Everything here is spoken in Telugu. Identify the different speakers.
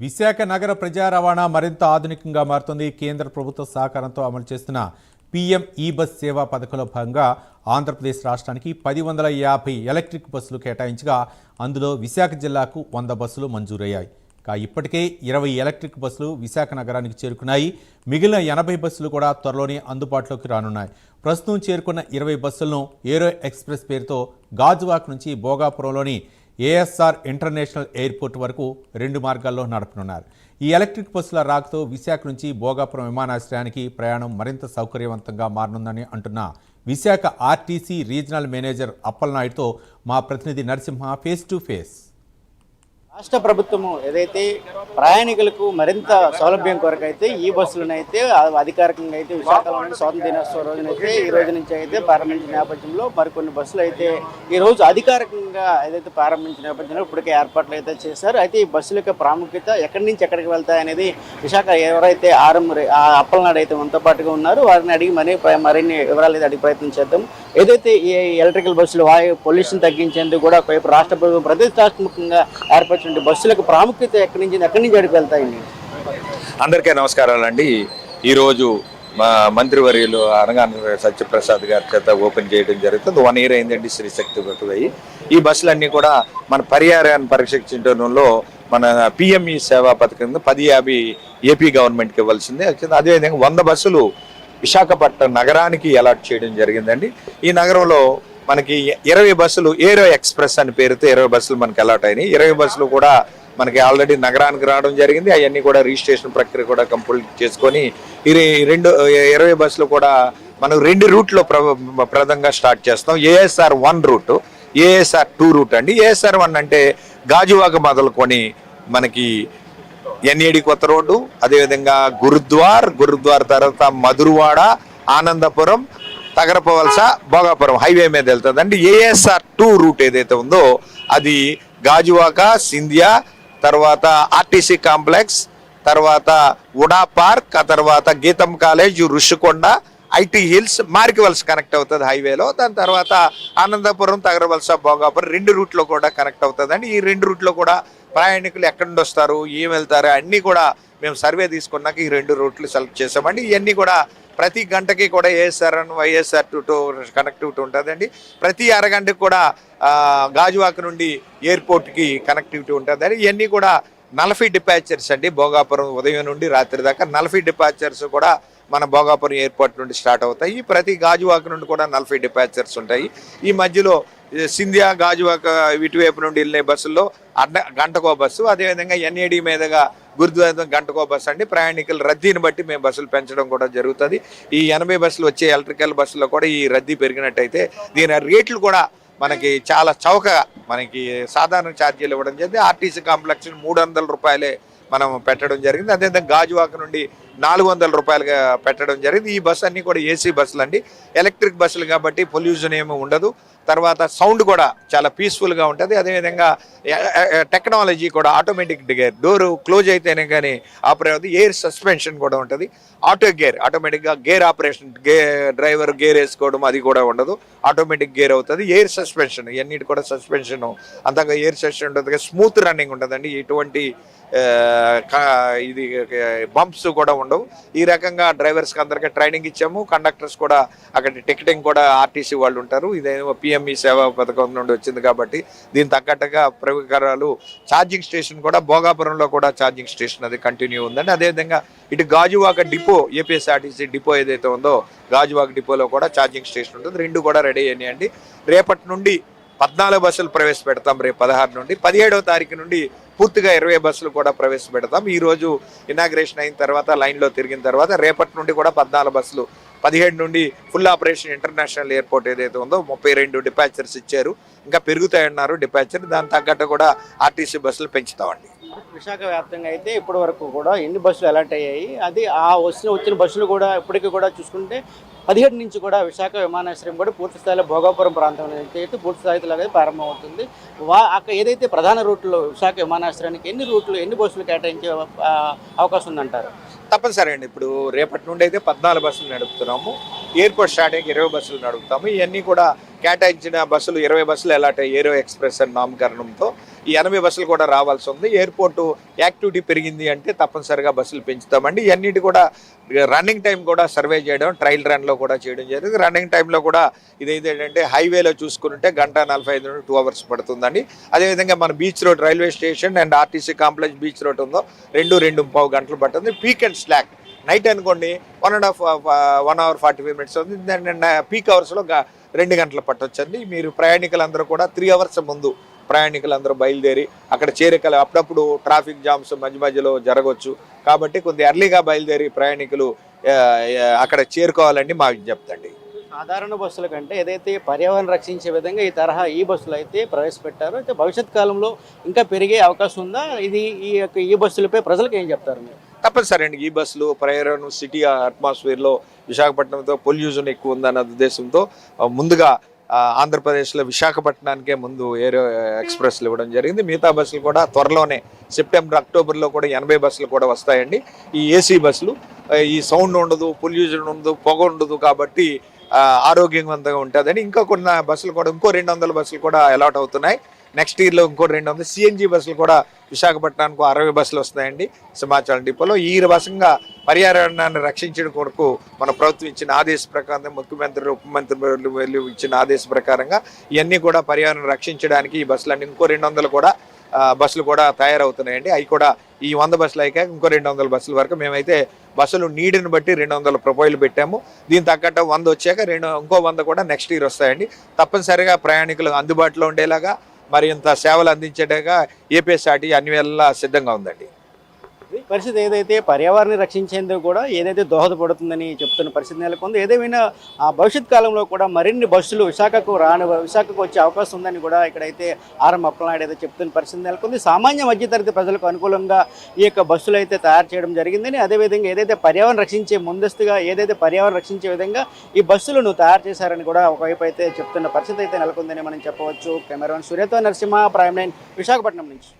Speaker 1: విశాఖ నగర ప్రజా రవాణా మరింత ఆధునికంగా మారుతుంది. కేంద్ర ప్రభుత్వ సహకారంతో అమలు చేస్తున్న పీఎం ఈ బస్ సేవా పథకంలో భాగంగా ఆంధ్రప్రదేశ్ రాష్ట్రానికి 1050 ఎలక్ట్రిక్ బస్సులు కేటాయించగా అందులో విశాఖ జిల్లాకు 100 బస్సులు మంజూరయ్యాయి. ఇప్పటికే 20 ఎలక్ట్రిక్ బస్సులు విశాఖ నగరానికి చేరుకున్నాయి. మిగిలిన 80 బస్సులు కూడా త్వరలోనే అందుబాటులోకి రానున్నాయి. ప్రస్తుతం చేరుకున్న 20 బస్సులను ఏరో ఎక్స్ప్రెస్ పేరుతో గాజువాక్ నుంచి భోగాపురంలోని ఏఎస్ఆర్ ఇంటర్నేషనల్ ఎయిర్పోర్ట్ వరకు 2 మార్గాల్లో నడపనున్నారు. ఈ ఎలక్ట్రిక్ బస్సుల రాకతో విశాఖ నుంచి భోగాపురం విమానాశ్రయానికి ప్రయాణం మరింత సౌకర్యవంతంగా మారనుందని అంటున్న విశాఖ ఆర్టీసీ రీజనల్ మేనేజర్ అప్పలనాయుడుతో మా ప్రతినిధి నరసింహ ఫేస్ టు ఫేస్.
Speaker 2: రాష్ట్ర ప్రభుత్వము ఏదైతే ప్రయాణికులకు మరింత సౌలభ్యం కొరకు అయితే ఈ బస్సులను అయితే అధికారికంగా అయితే విశాఖలోని స్వాతంత్ర దినోత్సవ రోజునైతే ఈ రోజు నుంచి అయితే ప్రారంభించిన నేపథ్యంలో మరికొన్ని బస్సులు అయితే ఈ రోజు అధికారికంగా ఏదైతే ప్రారంభించిన నేపథ్యంలో ఇప్పటికే ఏర్పాట్లు అయితే చేశారు. అయితే ఈ బస్సుల యొక్క ప్రాముఖ్యత ఎక్కడి నుంచి ఎక్కడికి వెళ్తాయి అనేది విశాఖ ఎవరైతే అప్పలనాడు అయితే మనతో పాటుగా ఉన్నారు వారిని అడిగి మరిన్ని వివరాలు అయితే అడిగి ప్రయత్నం చేద్దాం. ఏదైతే ఈ ఎలక్ట్రికల్ బస్సులు వాయు పొల్యూషన్ తగ్గించేందుకు కూడా ఒకవైపు రాష్ట్ర ప్రభుత్వం ప్రతిష్టాత్మకంగా ఏర్పరిచిన బస్సులకు ప్రాముఖ్యత ఎక్కడి నుంచి అడిగి వెళ్తాయండి?
Speaker 3: అందరికీ నమస్కారాలండి. ఈరోజు మా మంత్రివర్యులు అనగాన సత్యప్రసాద్ గారి చేత ఓపెన్ చేయడం జరుగుతుంది. 1 year అయిందండి శ్రీశక్తి బస్సులయ్యి. ఈ బస్సులన్నీ కూడా మన పర్యావరణ పరిరక్షించడంలో మన పిఎంఈ సేవా పథకం 1050 ఏపీ గవర్నమెంట్కి ఇవ్వాల్సిందే. అదేవిధంగా 100 బస్సులు విశాఖపట్నం నగరానికి అలాట్ చేయడం జరిగిందండి. ఈ నగరంలో మనకి 20 బస్సులు ఏరో ఎక్స్ప్రెస్ అని పేరుతో 20 బస్సులు మనకి అలాట్ అయినాయి. 20 బస్సులు కూడా మనకి ఆల్రెడీ నగరానికి రావడం జరిగింది. అవన్నీ కూడా రిజిస్ట్రేషన్ ప్రక్రియ కూడా కంప్లీట్ చేసుకొని 20 బస్సులు కూడా మనం 2 రూట్లో ప్రధానంగా స్టార్ట్ చేస్తాం. ఏఎస్ఆర్ 1 రూట్, ఏఎస్ఆర్ 2 రూట్ అండి. ఏఎస్ఆర్ 1 అంటే గాజువాక మొదలుకొని మనకి ఎన్ఏడి కొత్త రోడ్డు, అదేవిధంగా గురుద్వార్ తర్వాత మధురవాడ, ఆనందపురం, తగరపవలస, భోగాపురం హైవే మీద వెళ్తుంది అండి. ఏఎస్ఆర్ 2 రూట్ ఏదైతే ఉందో అది గాజువాక, సింధియా, తర్వాత ఆర్టీసీ కాంప్లెక్స్, తర్వాత ఉడా పార్క్, ఆ తర్వాత GITAM college, Rushikonda, IT hills, మార్కివల్స్ కనెక్ట్ అవుతుంది హైవేలో. దాని తర్వాత ఆనందపురం, తగరవలస, భోగాపురం 2 రూట్లో కూడా కనెక్ట్ అవుతుంది అండి. ఈ 2 రూట్లో కూడా ప్రయాణికులు ఎక్కడి నుండి వస్తారు, ఏం వెళ్తారు అన్నీ కూడా మేము సర్వే తీసుకున్నాక ఈ 2 రూట్లు సెలెక్ట్ చేసామండి. ఇవన్నీ కూడా ప్రతి గంటకి కూడా ఏఎస్ఆర్ 1, వైఎస్ఆర్ 2 కనెక్టివిటీ ఉంటుందండి. ప్రతి అరగంటకి కూడా గాజువాక నుండి ఎయిర్పోర్ట్కి కనెక్టివిటీ ఉంటుందండి. ఇవన్నీ కూడా 40 డిపాచర్స్ అండి. భోగాపురం ఉదయం నుండి రాత్రి దాకా 40 డిపాచర్స్ కూడా మన భోగాపురం ఎయిర్పోర్ట్ నుండి స్టార్ట్ అవుతాయి. ప్రతి గాజువాక నుండి కూడా 40 డిపాచర్స్ ఉంటాయి. ఈ మధ్యలో సింధియా, గాజువాక ఇటువైపు నుండి వెళ్ళే బస్సుల్లో గంటకో బస్సు, అదేవిధంగా ఎన్ఏడి మీదుగా గురుద్వారం గంటకో బస్సు అండి. ప్రయాణికుల రద్దీని బట్టి మేము బస్సులు పెంచడం కూడా జరుగుతుంది. ఈ 80 బస్సులు వచ్చే ఎలక్ట్రికల్ బస్సులో కూడా ఈ రద్దీ పెరిగినట్టయితే దీని రేట్లు కూడా మనకి చాలా చౌకగా మనకి సాధారణ ఛార్జీలు ఇవ్వడం జరిగింది. ఆర్టీసీ కాంప్లెక్స్ 300 రూపాయలే మనం పెట్టడం జరిగింది. అదేవిధంగా గాజువాక నుండి 400 రూపాయలుగా పెట్టడం జరిగింది. ఈ బస్సు అన్నీ కూడా ఏసీ బస్సులు అండి, ఎలక్ట్రిక్ బస్సులు కాబట్టి పొల్యూషన్ ఏమీ ఉండదు. తర్వాత సౌండ్ కూడా చాలా పీస్ఫుల్గా ఉంటుంది. అదేవిధంగా టెక్నాలజీ కూడా ఆటోమేటిక్ గేర్, డోరు క్లోజ్ అయితేనే కానీ ఆపరేట్ అవుతుంది. ఎయిర్ సస్పెన్షన్ కూడా ఉంటుంది. ఆటో గేర్, ఆటోమేటిక్గా గేర్ ఆపరేషన్, డ్రైవర్ గేర్ వేసుకోవడం అది కూడా ఉండదు, ఆటోమేటిక్ గేర్ అవుతుంది. ఎయిర్ సస్పెన్షన్ ఇవన్నిటి కూడా సస్పెన్షన్ అంతగా ఎయిర్ సస్పెన్షన్ ఉంటుంది. స్మూత్ రన్నింగ్ ఉంటుందండి. ఎటువంటి ఇది బంప్స్ కూడా ఉండవు. ఈ రకంగా డ్రైవర్స్కి అందరికీ ట్రైనింగ్ ఇచ్చాము. కండక్టర్స్ కూడా అక్కడ టికెటింగ్ కూడా ఆర్టీసీ వాళ్ళు ఉంటారు. ఇదేమో పిఎంఈ సేవా పథకం నుండి వచ్చింది కాబట్టి దీని తగ్గట్టుగా ప్రయోగకారాలు. ఛార్జింగ్ స్టేషన్ కూడా భోగాపురంలో కూడా ఛార్జింగ్ స్టేషన్ అది కంటిన్యూ ఉందండి. అదేవిధంగా ఇటు గాజువాక డిపో, ఏపీఎస్ఆర్టీసీ డిపో ఏదైతే ఉందో గాజువాక డిపోలో కూడా ఛార్జింగ్ స్టేషన్ ఉంటుంది. 2 కూడా రెడీ అయినాయండి. రేపటి నుండి 14 బస్సులు ప్రవేశపెడతాం. రేపు 16 నుండి 17వ తారీఖు నుండి పూర్తిగా 20 బస్సులు కూడా ప్రవేశపెడతాం. ఈరోజు ఇనాగ్రేషన్ అయిన తర్వాత లైన్లో తిరిగిన తర్వాత రేపటి నుండి కూడా 14 బస్సులు, 17 నుండి ఫుల్ ఆపరేషన్ ఇంటర్నేషనల్ ఎయిర్పోర్ట్ ఏదైతే ఉందో 32 డిపాచర్స్ ఇచ్చారు. ఇంకా పెరుగుతాయన్నారు డిపాచర్. దాని తగ్గట్టు కూడా ఆర్టీసీ బస్సులు పెంచుతామండి.
Speaker 2: విశాఖ వ్యాప్తంగా అయితే ఇప్పటి వరకు కూడా ఎన్ని బస్సులు అలాట్ అయ్యాయి? అది వచ్చిన బస్సులు కూడా ఇప్పటికీ కూడా చూసుకుంటే 17 నుంచి కూడా విశాఖ విమానాశ్రయం కూడా పూర్తి స్థాయిలో భోగాపురం ప్రాంతంలో అయితే పూర్తి స్థాయిలో ప్రారంభమవుతుంది. అక్కడ ఏదైతే ప్రధాన రూట్లో విశాఖ విమానాశ్రయానికి ఎన్ని బస్సులు కేటాయించే అవకాశం ఉందంటారు?
Speaker 3: తప్పనిసరి అండి. ఇప్పుడు రేపటి నుండి అయితే 14 బస్సులు నడుపుతున్నాము. ఎయిర్పోర్ట్ స్టార్ట్ అయ్యి 20 బస్సులు నడుపుతాము. ఇవన్నీ కూడా కేటాయించిన బస్సులు 20 బస్సులు ఎలాంటి ఏరో ఎక్స్ప్రెస్ అని నామకరణంతో ఈ 80 బస్సులు కూడా రావాల్సి ఉంది. ఎయిర్పోర్టు యాక్టివిటీ పెరిగింది అంటే తప్పనిసరిగా బస్సులు పెంచుతామండి. ఇవన్నిటి కూడా రన్నింగ్ టైం కూడా సర్వే చేయడం, ట్రయల్ రన్లో కూడా చేయడం జరిగింది. రన్నింగ్ టైంలో కూడా ఇదేంటంటే హైవేలో చూసుకుంటే 1:45 నుండి 2 అవర్స్ పడుతుందండి. అదేవిధంగా మన beach road railway station and RTC complex beach road ఉందో 2-2.5 గంటలు పడుతుంది. పీక్ అండ్ స్లాక్ నైట్ అనుకోండి 1 అవర్ 45 మినిట్స్ అవుతుంది. పీక్ అవర్స్లో 2 గంటలు పట్టొచ్చండి. మీరు ప్రయాణికులందరూ కూడా 3 అవర్స్ ముందు ప్రయాణికులందరూ బయలుదేరి అక్కడ చేరికలు అప్పుడప్పుడు ట్రాఫిక్ జామ్స్ మధ్యలో జరగవచ్చు. కాబట్టి కొంచెం ఎర్లీగా బయలుదేరి ప్రయాణికులు అక్కడ చేరుకోవాలండి మా విజ్ఞప్తి అండి.
Speaker 2: సాధారణ బస్సుల కంటే ఏదైతే పర్యావరణ రక్షించే విధంగా ఈ తరహా ఈ బస్సులు అయితే ప్రవేశపెట్టారో అయితే భవిష్యత్ కాలంలో ఇంకా పెరిగే అవకాశం ఉందా? ఈ బస్సులపై ప్రజలకు ఏం చెప్తారు మీరు?
Speaker 3: తప్పనిసరి అండి. ఈ బస్సులు పర్యావరణ సిటీ అట్మాస్ఫియర్లో విశాఖపట్నంతో పొల్యూషన్ ఎక్కువ ఉందన్న ఉద్దేశంతో ముందుగా ఆంధ్రప్రదేశ్లో విశాఖపట్నానికే ముందు ఎయిర్ ఎక్స్ప్రెస్లు ఇవ్వడం జరిగింది. మిగతా బస్సులు కూడా త్వరలోనే సెప్టెంబర్ అక్టోబర్లో కూడా 80 బస్సులు కూడా వస్తాయండి. ఈ ఏసీ బస్సులు ఈ సౌండ్ ఉండదు, పొల్యూషన్ ఉండదు, పొగ ఉండదు కాబట్టి ఆరోగ్యవంతంగా ఉంటుందని ఇంకా కొన్ని బస్సులు కూడా ఇంకో 200 బస్సులు కూడా అలాట్ అవుతున్నాయి. నెక్స్ట్ ఇయర్లో ఇంకో 200 సిఎన్జి బస్సులు కూడా విశాఖపట్నానికి 60 బస్సులు వస్తాయండి సింహాచలం డిపోలో. ఈ రకంగా పర్యావరణాన్ని రక్షించడం కొరకు మన ప్రభుత్వం ఇచ్చిన ఆదేశ ప్రకారం ముఖ్యమంత్రులు ఉపమంత్రులు ఇచ్చిన ఆదేశ ప్రకారంగా ఇవన్నీ కూడా పర్యావరణం రక్షించడానికి ఈ బస్సులన్నీ ఇంకో 200 కూడా బస్సులు కూడా తయారవుతున్నాయండి. అవి కూడా ఈ 100 బస్సులు అయ్యాక ఇంకో 200 బస్సుల వరకు మేమైతే బస్సులు నీడుని బట్టి 200 ప్రొఫైల్ పెట్టాము. దీని తగ్గట్టు 100 వచ్చాక ఇంకో 100 కూడా నెక్స్ట్ ఇయర్ వస్తాయండి. తప్పనిసరిగా ప్రయాణికులు అందుబాటులో ఉండేలాగా మరింత సేవలు అందించేలాగా ఏపీఎస్ఆర్టీ అన్ని వేళలా సిద్ధంగా ఉందండి.
Speaker 2: పరిస్థితి ఏదైతే పర్యావరణాన్ని రక్షించేందుకు కూడా ఏదైతే దోహదపడుతుందని చెప్తున్న పరిస్థితి నెలకొంది. ఏదేమైనా భవిష్యత్ కాలంలో కూడా మరిన్ని బస్సులు విశాఖకు వచ్చే అవకాశం ఉందని కూడా ఇక్కడైతే ఆర్ఎం అప్పలనాయుడు అయితే చెప్తున్న పరిస్థితి నెలకొంది. సామాన్య మధ్యతరగతి ప్రజలకు అనుకూలంగా ఈ యొక్క బస్సులు అయితే తయారు చేయడం జరిగిందని, అదేవిధంగా ఏదైతే పర్యావరణ రక్షించే విధంగా ఈ బస్సులను తయారు చేశారని కూడా ఒకవైపు అయితే చెప్తున్న పరిస్థితి అయితే నెలకొందని మనం చెప్పవచ్చు. కెమెరామెన్ సూర్యతో నరసింహ, ప్రైమ్ 9 విశాఖపట్నం నుంచి.